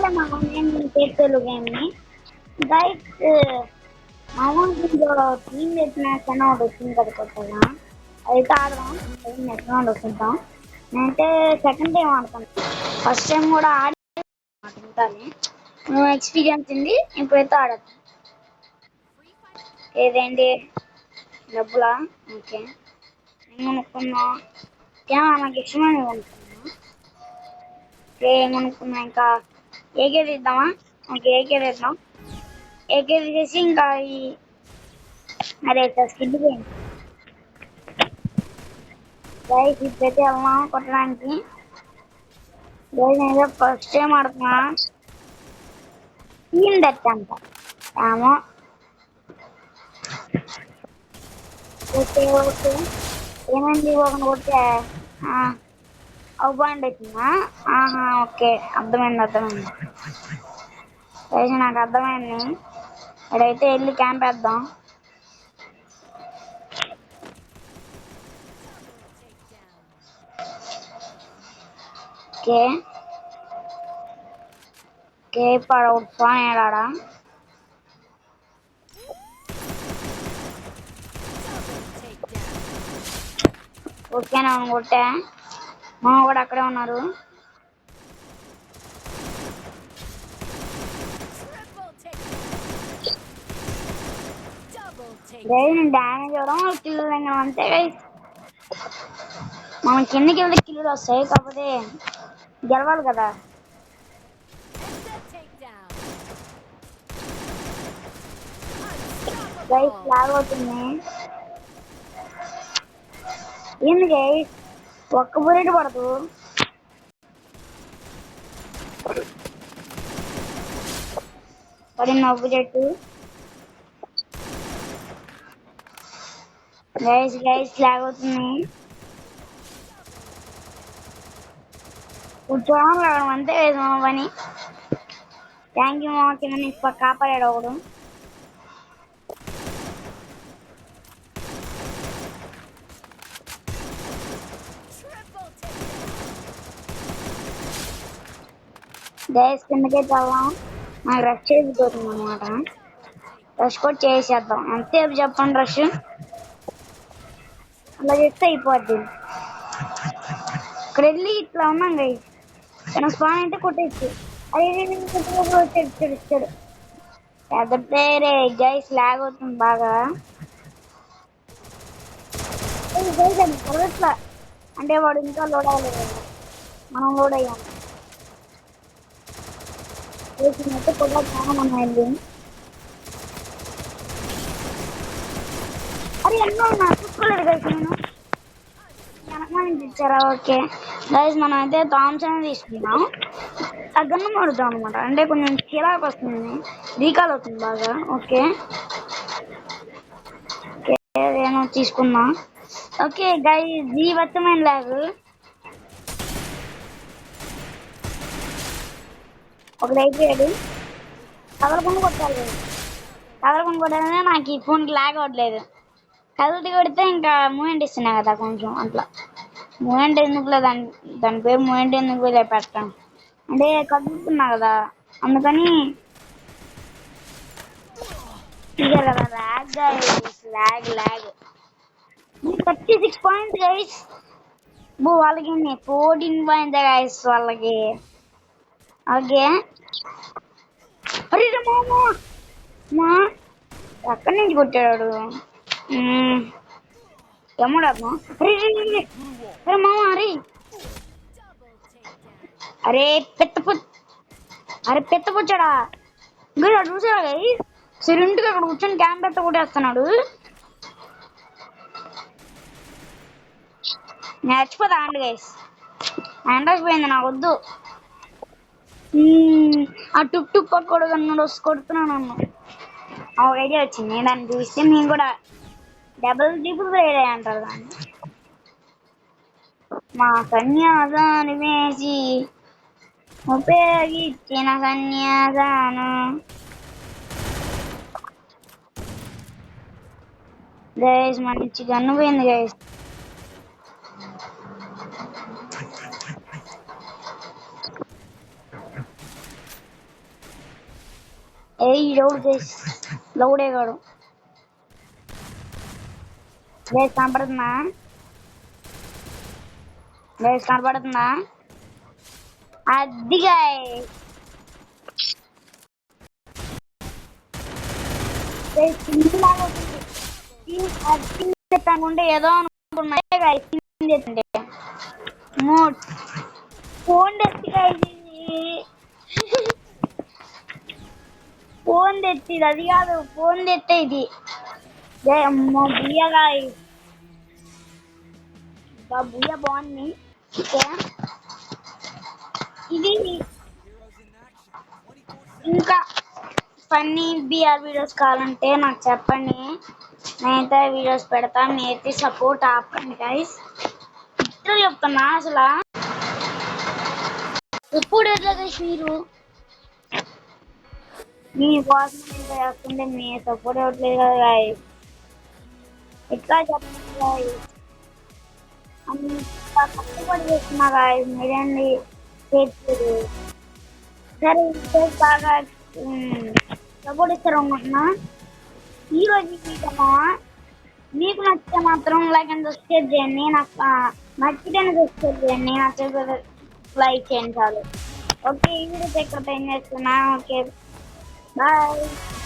నేను తెలుగు గేమ్ని గైస్ మామూలు టీమ్ నెట్ మ్యాచ్ అని ఒకటి వచ్చింది కదా కొత్తగా అయితే ఆడదాం నెట్ రౌండ్ వస్తుంటాం నేనైతే సెకండ్ టైం ఆడుతాను ఫస్ట్ టైం కూడా ఆడుతుంటాను నువ్వు ఎక్స్పీరియన్స్ ఉంది ఇప్పుడైతే ఆడతాను ఏదేంటి డబ్బులా ఓకే నేను కొనుక్కున్నా నాకు ఇష్టమైన కొనుక్కున్నా ఏమనుకున్నా ఇంకా ఏకే తీద్దామా ఓకే ఏకే తీద్దాం ఏకే తీసేసి ఇంకా ఈ అరే స్కిడ్ పోయింది గైస్ ఇప్పుడైతే వెళ్దాం కొట్టడానికి గైస్ నేను ఫస్ట్ టైం ఆడుతున్నా టీమ్ డెత్ అంట ఏమో ఓకే ఓకే ఏమైంది ఒకటి కొట్టే పాయింట్ వచ్చిందా ఆహా ఓకే అర్థమైంది గైస్ నాకు అర్థమైంది ఇక్కడైతే వెళ్ళి క్యాంప్ వేద్దాం ఓకే ఓకే ఇప్పుడు ఫోన్ ఏడాడా ఓకేనా కొట్టా మా కూడా అక్కడే ఉన్నారు డ్యామేజ్ అవ్వడం కిల్లు అంతే మనం కిందకి వెళ్తే కిల్లులు వస్తాయి కాకపోతే గెలవాలి కదా గైస్ లాగ్ అవుతుంది ఏంది గైస్ ఒక్క బుల్లెట్ పడదు పడింది ఒక బుల్లెట్ గైస్ లాగ్ అవుతుంది కూర్చోవడం రావడం అంతే వేసాం పని థ్యాంక్ యూ మా కింద కాపాడాడు ఒకడు గైస్ కిందకే వెళ్దాం నాకు రష్ చేసిపోతుంది అనమాట రష్ కూడా చేసేద్దాం ఎంతసేపు చెప్పండి రష్ అలా చేస్తే అయిపోద్ది ఇక్కడ వెళ్ళి ఇట్లా ఉన్నాం గైస్ తన స్పాన్ అయితే కొట్టేచ్చు అదే చెడు పెద్ద ప్లేయరే గైస్ లాగ్ అవుతుంది బాగా పొరగట్లా అంటే వాడు ఇంకా లోడ్ అవ్వలేదు మనం లోడ్ అయ్యాం అయితే కూడా చాలా మనం వెళ్ళి అది ఎన్నో ఉన్నా చూసుకోలేదు గైస్ నేను వెనకమానికి ఇచ్చారా ఓకే గైస్ మనం అయితే థామ్సన్ తీసుకున్నాం ఆ గన్ను మారుతాం అనమాట అంటే కొంచెం చిరాకు వస్తుంది రీకాల్ అవుతుంది బాగా ఓకే ఏమో తీసుకున్నా ఓకే గైస్ జీవత్తమైన లాగ్ ఒకటి అయిపోయాడు కదలకుండా కొట్టాలి కదలకుండా కొట్టాలనే నాకు ఈ ఫోన్కి లాగ్ అవ్వట్లేదు కదలటి కొడితే ఇంకా మూమెంట్ ఇస్తున్నా కదా కొంచెం అట్లా మూమెంట్ ఎందుకులే దాని పేరు మూమెంట్ ఎందుకు పెట్టాను అంటే కదులుతున్నా కదా అందుకని ఇదే కదా లాగ్ 36 పాయింట్స్ గైస్ వాళ్ళకి 14 పాయింట్స్ గైస్ వాళ్ళకి ఓకే అరే మా ఎక్కడి నుంచి కొట్టాడు ఏమోడమ్మా అరే మామ అరే పెత్తపుచ్చాడా ఇంకా చూసారా గైస్ సిరింటికి అక్కడ కూర్చొని క్యాంప్ పెద్ద కొట్టేస్తున్నాడు నేర్చిపోతా అండి గైస్ హ్యాండ్ పోయింది నాకు వద్దు ఆ టుక్ పక్కడు కొడుతున్నాను నన్ను ఒక ఐడియా వచ్చింది దాన్ని చూస్తే మేము కూడా ట్రిపుల్ రైడ్ అంటారు దాన్ని మా సన్యాసాన్ని వేసి ఉపయోగించిన సన్యాసాను గైస్ మంచి గన్ను పోయింది గైస్ ఏ ఈడోడు గైస్ లౌడేగాడు గైస్ కనపడుతుందా గైస్ కనపడుతుందా అది గైస్ అనుకుంటే ఏదో అనుకున్నా ఫోన్ ఫోన్ తెచ్చి అది కాదు ఫోన్ తెచ్చే ఇది అమ్మో బుయ్యగా బుయ్య బాగుంది ఇది ఇంకా ఫన్నీ బిఆర్ వీడియోస్ కావాలంటే నాకు చెప్పండి నేనైతే వీడియోస్ పెడతాను మీరైతే సపోర్ట్ ఆపండి గైస్ ఇట్లా చెప్తున్నా అసలు ఎప్పుడు ఎట్లా గైస్ మీరు మీ కోసం ఎంత చేస్తుంటే మీ సపోర్ట్ ఇవ్వట్లేదు కదా గైస్ ఎట్లా చెప్పండి గైస్ అంత కష్టపడి చేస్తున్నా గైస్ మీరేంటి చేయట్లేదు సరే బాగా సపోర్ట్ ఇస్తారు అనుకుంటున్నా ఈరోజు వీడియో మీకు నచ్చితే మాత్రం లైక్ అండ్ సబ్స్క్రైబ్ చేయండి నాకు నచ్చితేనే సబ్స్క్రైబ్ చేయండి నచ్చకపోతే లైక్ చేయండి చాలు ఓకే ఈ వీడియో ఇక్కడ టైం చేస్తున్నా ఓకే బాయ్